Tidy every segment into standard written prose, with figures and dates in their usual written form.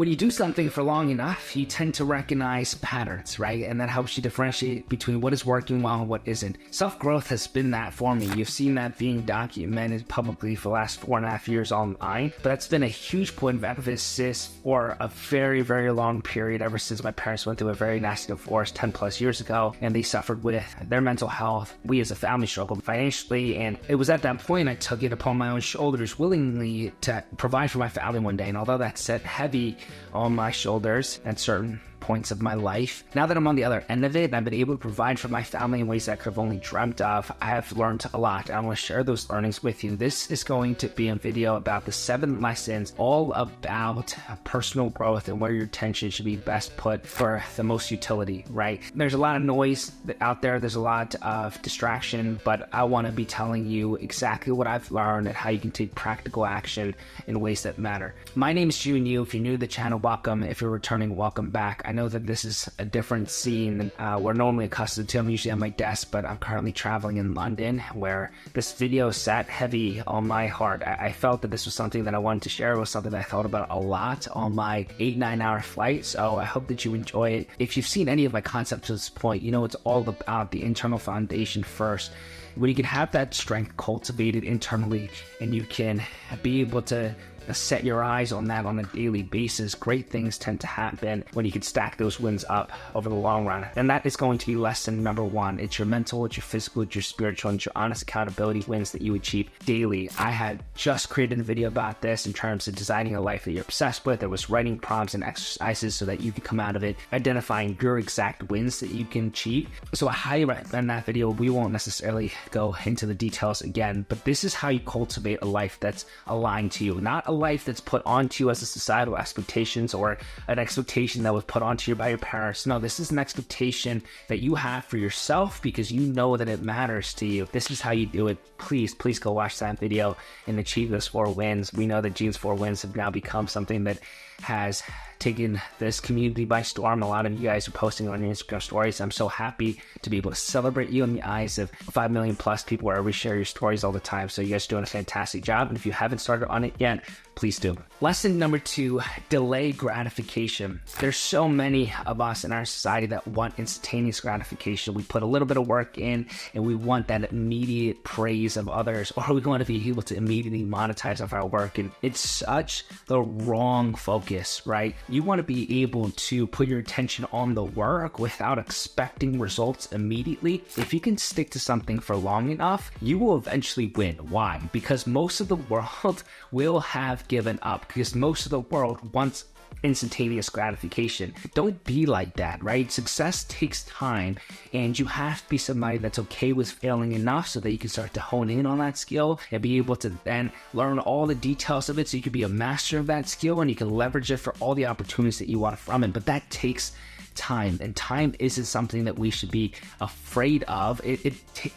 When you do something for long enough, you tend to recognize patterns, right? And that helps you differentiate between what is working well and what isn't. Self-growth has been that for me. You've seen that being documented publicly for the last 4.5 years online, but that's been a huge point of emphasis for a very, very long period, ever since my parents went through a very nasty divorce 10 plus years ago, and they suffered with their mental health. We as a family struggled financially, and it was at that point I took it upon my own shoulders willingly to provide for my family one day. And although that set heavy on my shoulders at certain points of my life, now that I'm on the other end of it and I've been able to provide for my family in ways that I could have only dreamt of, I have learned a lot. I want to share those learnings with you. This is going to be a video about the 7 lessons all about personal growth and where your attention should be best put for the most utility, right? There's a lot of noise out there. There's a lot of distraction, but I want to be telling you exactly what I've learned and how you can take practical action in ways that matter. My name is Jun Yu. If you're new to the channel, welcome. If you're returning, welcome back. I know that this is a different scene than we're normally accustomed to. I'm usually at my desk, but I'm currently traveling in London, where this video sat heavy on my heart. I felt that this was something that I wanted to share. It was something that I thought about a lot on my 8-9 hour flight, so I hope that you enjoy it. If you've seen any of my concepts to this point, you know it's all about the internal foundation first. When you can have that strength cultivated internally and you can be able to set your eyes on that on a daily basis, great things tend to happen when you can stack those wins up over the long run. And that is going to be lesson number 1. It's your mental, it's your physical, it's your spiritual, and it's your honest accountability wins that you achieve daily. I had just created a video about this in terms of designing a life that you're obsessed with. There was writing prompts and exercises so that you can come out of it identifying your exact wins that you can achieve. So I highly recommend that video. We won't necessarily go into the details again, but this is how you cultivate a life that's aligned to you, not a life that's put onto you as a societal expectations or an expectation that was put onto you by your parents. No, this is an expectation that you have for yourself because you know that it matters to you. This is how you do it. Please go watch that video and achieve those 4 wins. We know that Jun's 4 wins have now become something that has taken this community by storm. A lot of you guys are posting on your Instagram stories. I'm so happy to be able to celebrate you in the eyes of 5 million plus people where we share your stories all the time. So you guys are doing a fantastic job. And if you haven't started on it yet, please do. Lesson number 2, delay gratification. There's so many of us in our society that want instantaneous gratification. We put a little bit of work in and we want that immediate praise of others, or we want to be able to immediately monetize off our work. And it's such the wrong focus, right? You want to be able to put your attention on the work without expecting results immediately. If you can stick to something for long enough, you will eventually win. Why? Because most of the world will have given up, because most of the world wants instantaneous gratification. Don't be like that, right? Success takes time, and you have to be somebody that's okay with failing enough so that you can start to hone in on that skill and be able to then learn all the details of it so you can be a master of that skill and you can leverage it for all the opportunities that you want from it. But that takes time, and time isn't something that we should be afraid of.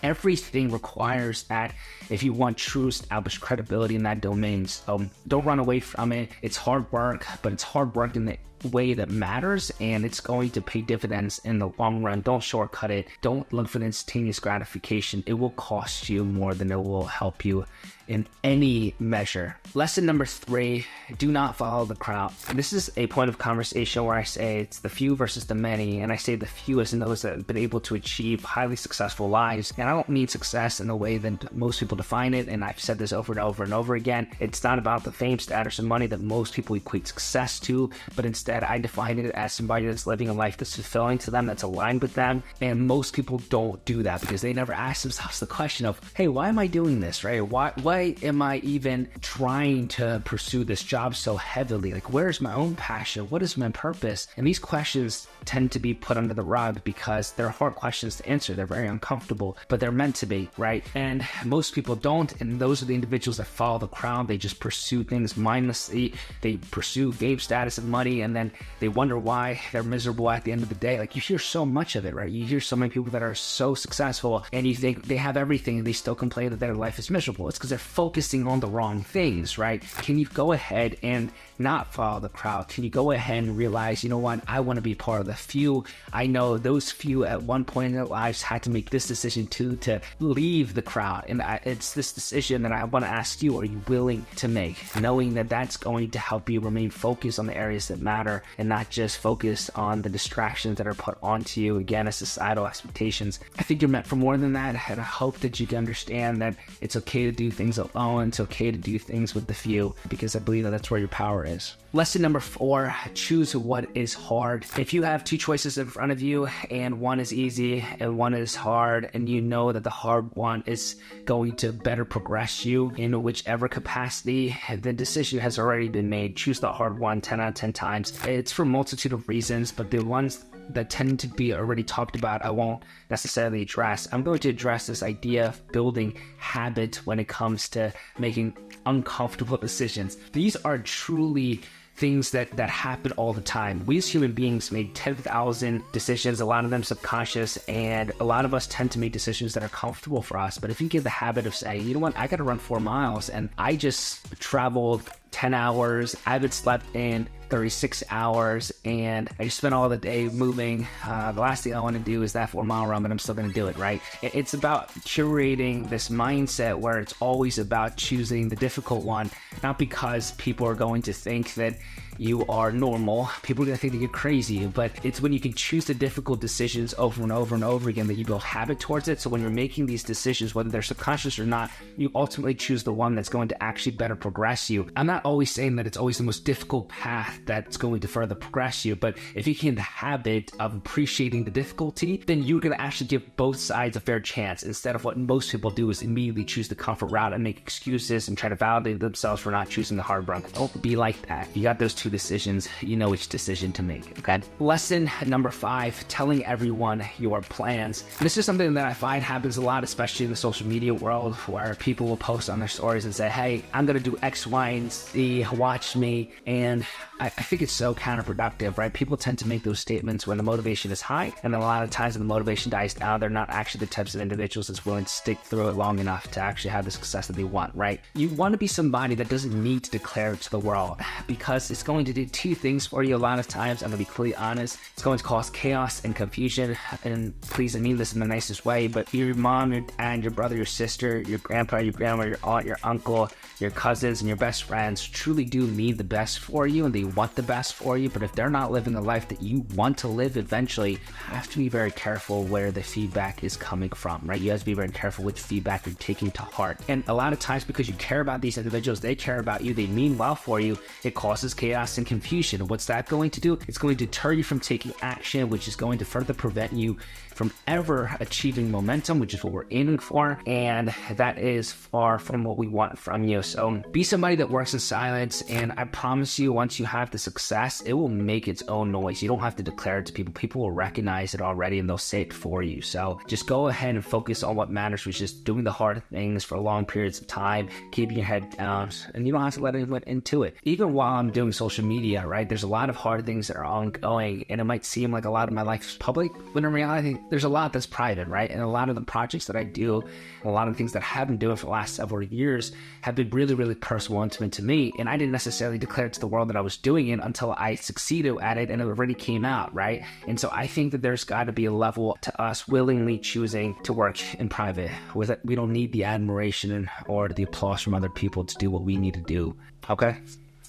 Everything requires that if you want true established credibility in that domain. So don't run away from it. It's hard work, but it's hard work in the way that matters, and it's going to pay dividends in the long run. Don't shortcut it. Don't look for the instantaneous gratification. It will cost you more than it will help you in any measure. Lesson number 3, do not follow the crowd. This is a point of conversation where I say it's the few versus the many, and I say the few as in those that have been able to achieve highly successful lives. And I don't mean success in the way that most people define it, and I've said this over and over and over again. It's not about the fame, status, and money that most people equate success to, but instead I define it as somebody that's living a life that's fulfilling to them, that's aligned with them. And most people don't do that because they never ask themselves the question of, hey, why am I doing this, right? Why am I even trying to pursue this job so heavily? Like, where's my own passion? What is my purpose? And these questions tend to be put under the rug because they're hard questions to answer. They're very uncomfortable, but they're meant to be, right? And most people don't. And those are the individuals that follow the crowd. They just pursue things mindlessly. They pursue fame, status, and money, and then and they wonder why they're miserable at the end of the day. Like, you hear so much of it, right? You hear so many people that are so successful and you think they have everything and they still complain that their life is miserable. It's because they're focusing on the wrong things, right? Can you go ahead and not follow the crowd? Can you go ahead and realize, you know what, I want to be part of the few. I know those few at one point in their lives had to make this decision too, to leave the crowd. And it's this decision that I want to ask you, are you willing to make? Knowing that that's going to help you remain focused on the areas that matter and not just focus on the distractions that are put onto you, again, as societal expectations. I think you're meant for more than that, and I hope that you can understand that it's okay to do things alone. It's okay to do things with the few, because I believe that that's where your power is. Lesson number 4, choose what is hard. If you have two choices in front of you and one is easy and one is hard, and you know that the hard one is going to better progress you in whichever capacity, the decision has already been made. Choose the hard one 10 out of 10 times. It's for a multitude of reasons, but the ones that tend to be already talked about, I won't necessarily address. I'm going to address this idea of building habit when it comes to making uncomfortable decisions. These are truly things that happen all the time. We as human beings make 10,000 decisions, a lot of them subconscious, and a lot of us tend to make decisions that are comfortable for us. But if you get the habit of saying, you know what, I got to run 4 miles and I just traveled 10 hours, I haven't slept in 36 hours, and I just spent all the day moving. The last thing I want to do is that 4-mile run, but I'm still going to do it, right? It's about curating this mindset where it's always about choosing the difficult one, not because people are going to think that you are normal. People are going to think that you're crazy, but it's when you can choose the difficult decisions over and over and over again that you build habit towards it. So when you're making these decisions, whether they're subconscious or not, you ultimately choose the one that's going to actually better progress you. I'm not always saying that it's always the most difficult path that's going to further progress you, but if you get in the habit of appreciating the difficulty, then you're going to actually give both sides a fair chance, instead of what most people do is immediately choose the comfort route and make excuses and try to validate themselves for not choosing the hard run. Don't be like that. You got those two decisions, you know which decision to make, okay? Lesson number 5, telling everyone your plans. This is something that I find happens a lot, especially in the social media world, where people will post on their stories and say, hey, I'm gonna do X, Y, and Z, watch me. And I think it's so counterproductive, right? People tend to make those statements when the motivation is high, and then a lot of times when the motivation dies down, they're not actually the types of individuals that's willing to stick through it long enough to actually have the success that they want, right? You want to be somebody that doesn't need to declare it to the world, because it's going to do 2 things for you a lot of times. I'm gonna be completely honest. It's going to cause chaos and confusion, and please, I mean this in the nicest way, but your mom, your dad, your brother, your sister, your grandpa, your grandma, your aunt, your uncle, your cousins, and your best friends truly do need the best for you, and they want the best for you. But if they're not living the life that you want to live eventually, you have to be very careful where the feedback is coming from, right? You have to be very careful which feedback you're taking to heart. And a lot of times, because you care about these individuals, they care about you, they mean well for you, it causes chaos and confusion. What's that going to do? It's going to deter you from taking action, which is going to further prevent you from ever achieving momentum, which is what we're aiming for, and that is far from what we want from you. So be somebody that works in silence, and I promise you, once you have the success, it will make its own noise. You don't have to declare it to people. People will recognize it already, and they'll say it for you. So just go ahead and focus on what matters, which is doing the hard things for long periods of time, keeping your head down, and you don't have to let anyone into it. Even while I'm doing social media, right, there's a lot of hard things that are ongoing, and it might seem like a lot of my life is public, but in reality, there's a lot that's private, right? And a lot of the projects that I do, a lot of the things that I have been doing for the last several years have been really, really personal and intimate to me. And I didn't necessarily declare it to the world that I was doing it until I succeeded at it and it already came out, right? And so I think that there's got to be a level to us willingly choosing to work in private. With it, we don't need the admiration or the applause from other people to do what we need to do, okay?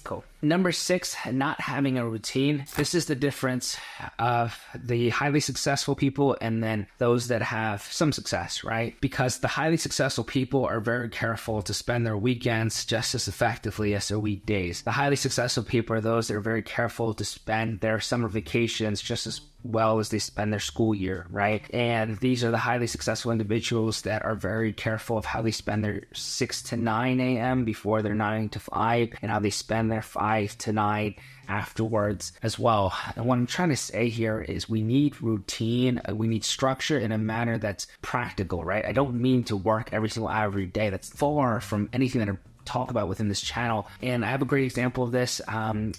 Cool. Number 6, not having a routine. This is the difference of the highly successful people and then those that have some success, right? Because the highly successful people are very careful to spend their weekends just as effectively as their weekdays. The highly successful people are those that are very careful to spend their summer vacations just as well as they spend their school year, right? And these are the highly successful individuals that are very careful of how they spend their 6 to 9 a.m. before their 9 to 5, and how they spend their 5 to 9 afterwards as well. And what I'm trying to say here is we need routine, we need structure in a manner that's practical, right? I don't mean to work every single hour every day. That's far from anything that talk about within this channel. And I have a great example of this.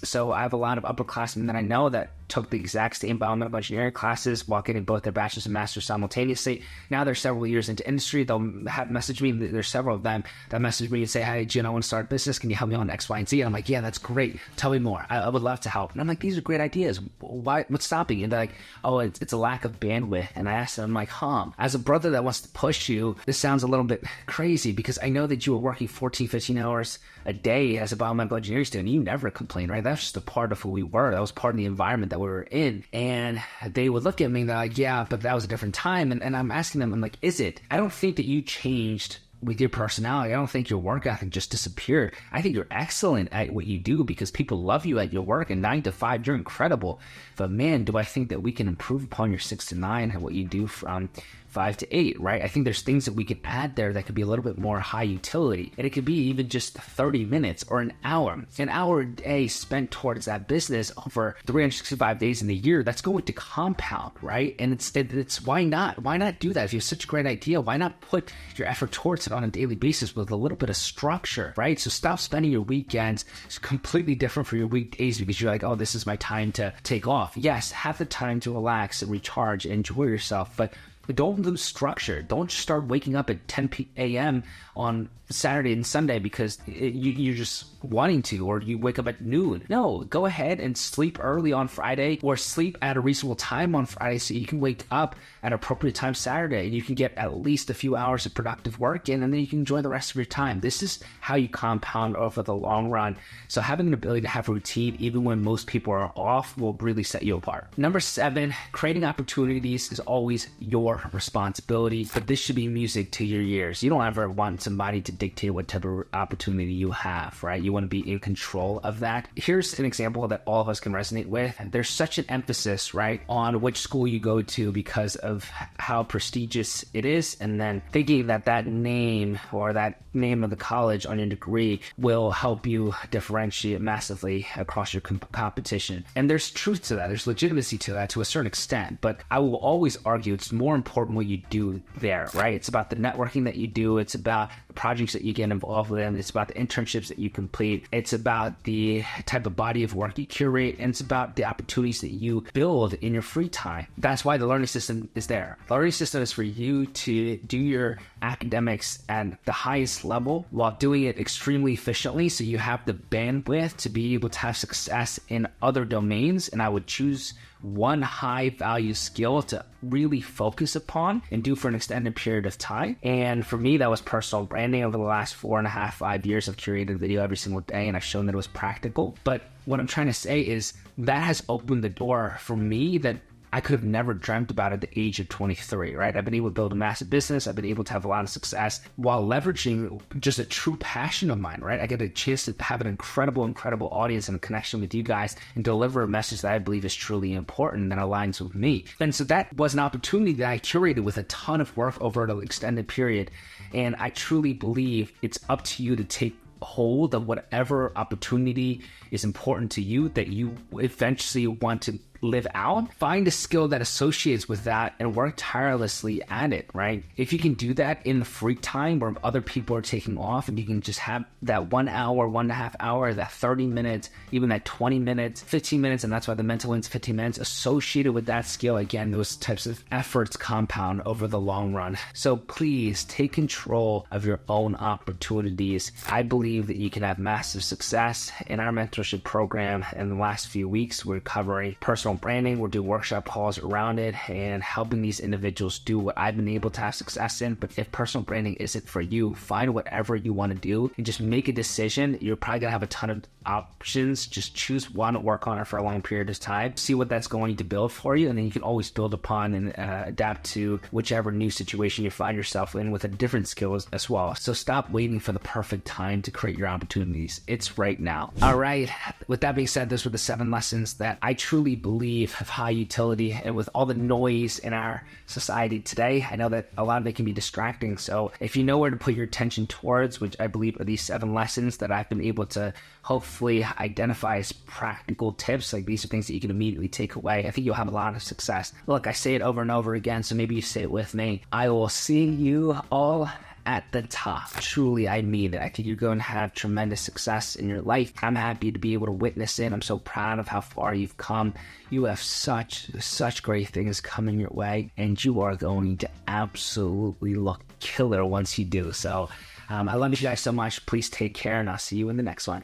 So I have a lot of upperclassmen that I know that took the exact same biomedical engineering classes while getting both their bachelor's and master's simultaneously. Now they're several years into industry. They'll have message me. There's several of them that message me and say, hey, Jin, I want to start a business. Can you help me on X, Y, and Z? And I'm like, yeah, that's great. Tell me more. I would love to help. And I'm like, these are great ideas. Why? What's stopping you? And they're like, oh, it's a lack of bandwidth. And I asked them, I'm like, as a brother that wants to push you, this sounds a little bit crazy because I know that you were working 14, 15 hours a day as a biomedical engineering student. You never complained, right? That's just a part of who we were. That was part of the environment that we were in. And they would look at me and they're like, yeah, but that was a different time. And I'm asking them, I'm like, is it? I don't think that you changed with your personality. I don't think your work ethic just disappeared. I think you're excellent at what you do because people love you at your work, and 9 to 5, you're incredible. But man, do I think that we can improve upon your 6 to 9 and what you do from 5 to 8, right? I think there's things that we could add there that could be a little bit more high utility. And it could be even just 30 minutes or an hour a day spent towards that business over 365 days in the year. That's going to compound, right? And it's why not? Why not do that? If you have such a great idea, why not put your effort towards it on a daily basis with a little bit of structure, right? So stop spending your weekends. It's completely different for your weekdays because you're like, oh, this is my time to take off. Yes, have the time to relax and recharge and enjoy yourself, but don't lose structure. Don't just start waking up at 10 a.m. on Saturday and Sunday because you're just wanting to, or you wake up at noon. No, go ahead and sleep early on Friday or sleep at a reasonable time on Friday so you can wake up at appropriate time Saturday and you can get at least a few hours of productive work in, and then you can enjoy the rest of your time. This is how you compound over the long run. So having an ability to have a routine even when most people are off will really set you apart. Number 7, creating opportunities is always your responsibility, but this should be music to your ears. You don't ever want somebody to dictate what type of opportunity you have, right? You want to be in control of that. Here's an example that all of us can resonate with. There's such an emphasis, right, on which school you go to because of how prestigious it is, and then thinking that that name or that name of the college on your degree will help you differentiate massively across your competition. And there's truth to that. There's legitimacy to that to a certain extent, but I will always argue it's more important what you do there, right? It's about the networking that you do. It's about the projects that you get involved in. It's about the internships that you complete. It's about the type of body of work you curate, and it's about the opportunities that you build in your free time. That's why the learning system is there. The learning system is for you to do your academics at the highest level while doing it extremely efficiently, so you have the bandwidth to be able to have success in other domains. And I would choose one high value skill to really focus upon and do for an extended period of time. And for me, that was personal branding. Over the last 4.5, 5 years, I've curated video every single day, and I've shown that it was practical. But what I'm trying to say is that has opened the door for me that I could have never dreamt about at the age of 23, right? I've been able to build a massive business. I've been able to have a lot of success while leveraging just a true passion of mine, right? I get a chance to have an incredible audience and a connection with you guys and deliver a message that I believe is truly important that aligns with me. And so that was an opportunity that I curated with a ton of work over an extended period. And I truly believe it's up to you to take hold of whatever opportunity is important to you that you eventually want to live out. Find a skill that associates with that and work tirelessly at it, right? If you can do that in the free time where other people are taking off, and you can just have that 1 hour, 1.5 hour, that 30 minutes, even that 20 minutes, 15 minutes, and that's why the mental wins 15 minutes associated with that skill. Again, those types of efforts compound over the long run. So please take control of your own opportunities. I believe that you can have massive success. In our mentorship program in the last few weeks, we're covering personal branding. We're doing workshop calls around it and helping these individuals do what I've been able to have success in. But if personal branding isn't for you, find whatever you want to do and just make a decision. You're probably gonna have a ton of options. Just choose one, work on it for a long period of time, see what that's going to build for you, and then you can always build upon and adapt to whichever new situation you find yourself in with a different skills as well. So stop waiting for the perfect time to create your opportunities. It's right now. All right, with that being said, those were the 7 lessons that I truly believe have high utility. And with all the noise in our society today, I know that a lot of it can be distracting. So if you know where to put your attention towards, which I believe are these 7 lessons that I've been able to hopefully identify as practical tips, like these are things that you can immediately take away, I think you'll have a lot of success. Look, I say it over and over again, so maybe you say it with me. I will see you all at the top. Truly, I mean it. I think you're going to have tremendous success in your life. I'm happy to be able to witness it. I'm so proud of how far you've come. You have such great things coming your way, and you are going to absolutely look killer once you do. So I love you guys so much. Please take care, and I'll see you in the next one.